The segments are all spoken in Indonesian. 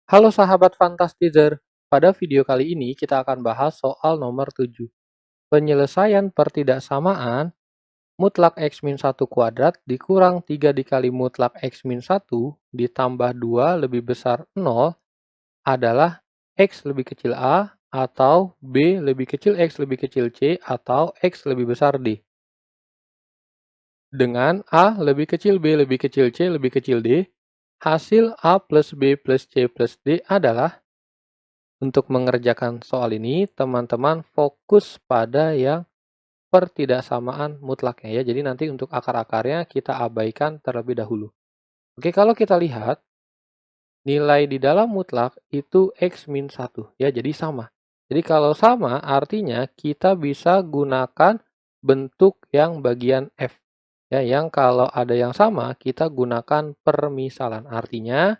Halo sahabat Fantastizer, pada video kali ini kita akan bahas soal nomor 7. Penyelesaian pertidaksamaan mutlak X min 1 kuadrat dikurang 3 dikali mutlak X min 1 ditambah 2 lebih besar 0 adalah X lebih kecil A atau B lebih kecil X lebih kecil C atau X lebih besar D. Dengan A lebih kecil B lebih kecil C lebih kecil D, hasil A plus B plus C plus D adalah. Untuk mengerjakan soal ini, teman-teman fokus pada yang pertidaksamaan mutlaknya ya. Jadi nanti untuk akar-akarnya kita abaikan terlebih dahulu. Oke, kalau kita lihat, nilai di dalam mutlak itu X min 1 ya, jadi sama. Jadi kalau sama artinya kita bisa gunakan bentuk yang bagian F. Ya, yang kalau ada yang sama kita gunakan permisalan. Artinya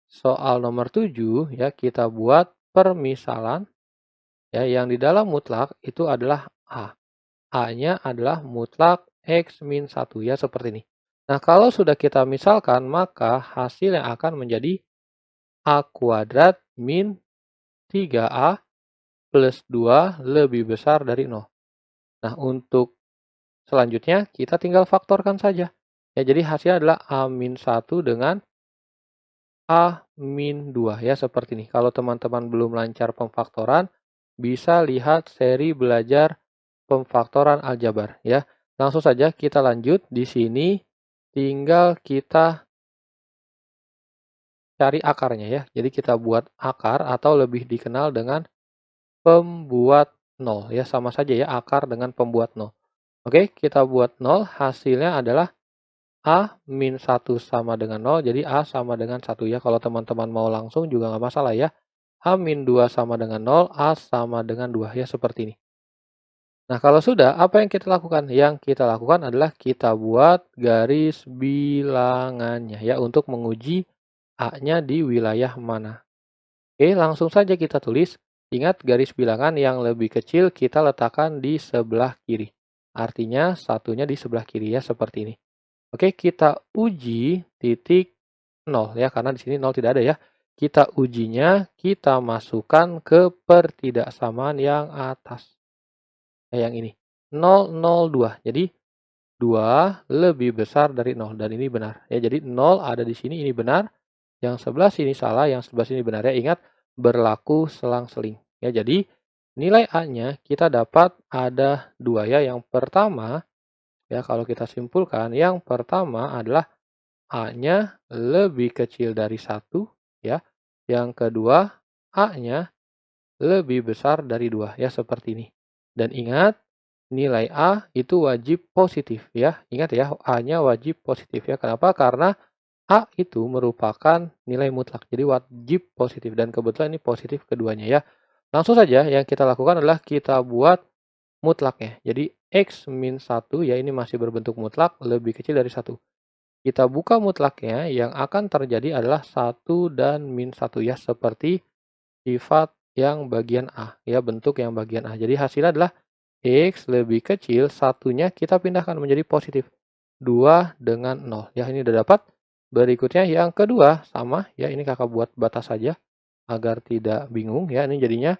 soal nomor 7 ya kita buat permisalan ya, yang di dalam mutlak itu adalah A. A-nya adalah mutlak X min 1 ya, seperti ini. Nah, kalau sudah kita misalkan, maka hasil yang akan menjadi A kuadrat min 3A plus 2 lebih besar dari 0. Nah, untuk selanjutnya kita tinggal faktorkan saja. Ya, jadi hasilnya adalah A min 1 dengan A min 2 ya, seperti ini. Kalau teman-teman belum lancar pemfaktoran, bisa lihat seri belajar pemfaktoran aljabar ya. Langsung saja kita lanjut. Di sini tinggal kita cari akarnya ya. Jadi kita buat akar atau lebih dikenal dengan pembuat 0 ya. Sama saja ya, akar dengan pembuat 0. Oke, kita buat 0, hasilnya adalah A min 1 sama dengan 0, jadi A sama dengan 1 ya. Kalau teman-teman mau langsung juga nggak masalah ya. A min 2 sama dengan 0, A sama dengan 2 ya, seperti ini. Nah, kalau sudah, apa yang kita lakukan? Yang kita lakukan adalah kita buat garis bilangannya ya, untuk menguji A-nya di wilayah mana. Oke, langsung saja kita tulis. Ingat, garis bilangan yang lebih kecil kita letakkan di sebelah kiri. Artinya satunya di sebelah kiri ya, seperti ini. Oke, kita uji titik 0 ya, karena di sini 0 tidak ada ya. Kita ujinya, kita masukkan ke pertidaksamaan yang atas. Yang ini 002. Jadi 2 lebih besar dari 0 dan ini benar. Ya, jadi 0 ada di sini, ini benar. Yang sebelah sini salah, yang sebelah sini benar ya. Ingat, berlaku selang-seling. Ya, jadi nilai A-nya kita dapat ada 2 ya. Yang pertama ya, kalau kita simpulkan, yang pertama adalah A-nya lebih kecil dari 1 ya. Yang kedua, A-nya lebih besar dari 2 ya, seperti ini. Dan ingat, nilai A itu wajib positif ya. Ingat ya, A-nya wajib positif ya. Kenapa? Karena A itu merupakan nilai mutlak. Jadi wajib positif dan kebetulan ini positif keduanya ya. Langsung saja yang kita lakukan adalah kita buat mutlaknya. Jadi X min 1 ya, ini masih berbentuk mutlak lebih kecil dari 1. Kita buka mutlaknya, yang akan terjadi adalah 1 dan min 1 ya, seperti sifat yang bagian A ya, bentuk yang bagian A. Jadi hasilnya adalah X lebih kecil, satunya kita pindahkan menjadi positif. 2 dengan 0. Ya, ini udah dapat. Berikutnya yang kedua, sama ya, ini kakak buat batas saja agar tidak bingung ya. Ini jadinya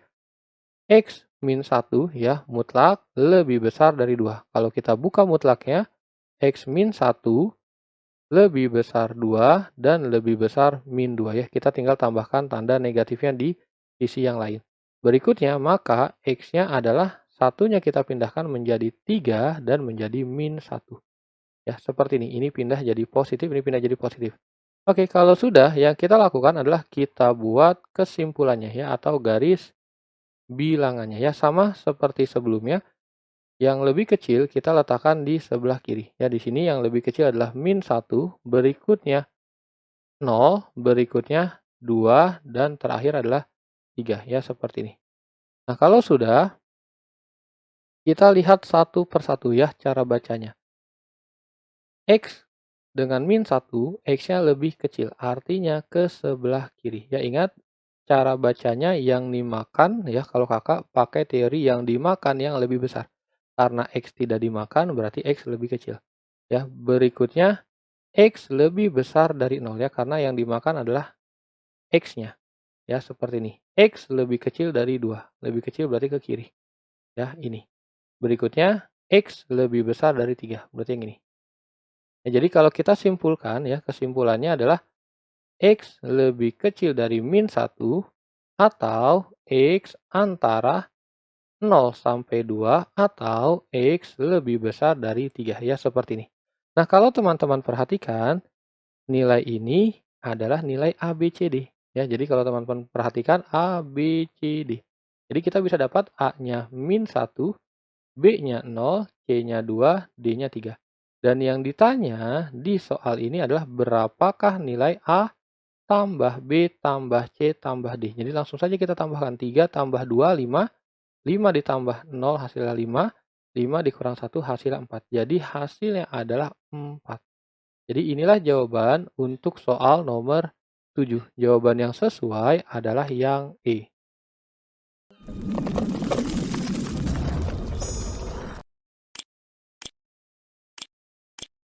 X min 1 ya, mutlak lebih besar dari 2. Kalau kita buka mutlaknya, X min 1 lebih besar 2 dan lebih besar min 2 ya. Kita tinggal tambahkan tanda negatifnya di sisi yang lain. Berikutnya, maka X-nya adalah satunya kita pindahkan menjadi 3 dan menjadi min 1. Ya, seperti ini. Ini pindah jadi positif, ini pindah jadi positif. Oke, kalau sudah, yang kita lakukan adalah kita buat kesimpulannya ya, atau garis bilangannya ya. Sama seperti sebelumnya. Yang lebih kecil kita letakkan di sebelah kiri. Ya, di sini yang lebih kecil adalah min 1, berikutnya 0, berikutnya 2, dan terakhir adalah 3. Ya, seperti ini. Nah, kalau sudah, kita lihat satu persatu ya cara bacanya. X dengan min 1, X-nya lebih kecil. Artinya ke sebelah kiri. Ya, ingat cara bacanya yang dimakan ya, kalau kakak pakai teori yang dimakan yang lebih besar. Karena X tidak dimakan berarti X lebih kecil. Ya, berikutnya X lebih besar dari 0 ya, karena yang dimakan adalah X-nya. Ya, seperti ini. X lebih kecil dari 2. Lebih kecil berarti ke kiri. Ya, ini. Berikutnya X lebih besar dari 3. Berarti yang ini. Ya, jadi kalau kita simpulkan ya, kesimpulannya adalah X lebih kecil dari min 1 atau X antara 0 sampai 2 atau X lebih besar dari 3 ya, seperti ini. Nah, kalau teman-teman perhatikan, nilai ini adalah nilai A, B, C, D. Ya, jadi kalau teman-teman perhatikan A, B, C, D. Jadi kita bisa dapat A-nya min 1, B-nya 0, C-nya 2, D-nya 3. Dan yang ditanya di soal ini adalah berapakah nilai A tambah B tambah C tambah D. Jadi langsung saja kita tambahkan 3 tambah 2, 5. 5 ditambah 0 hasilnya 5. 5 dikurang 1 hasilnya 4. Jadi hasilnya adalah 4. Jadi inilah jawaban untuk soal nomor 7. Jawaban yang sesuai adalah yang E.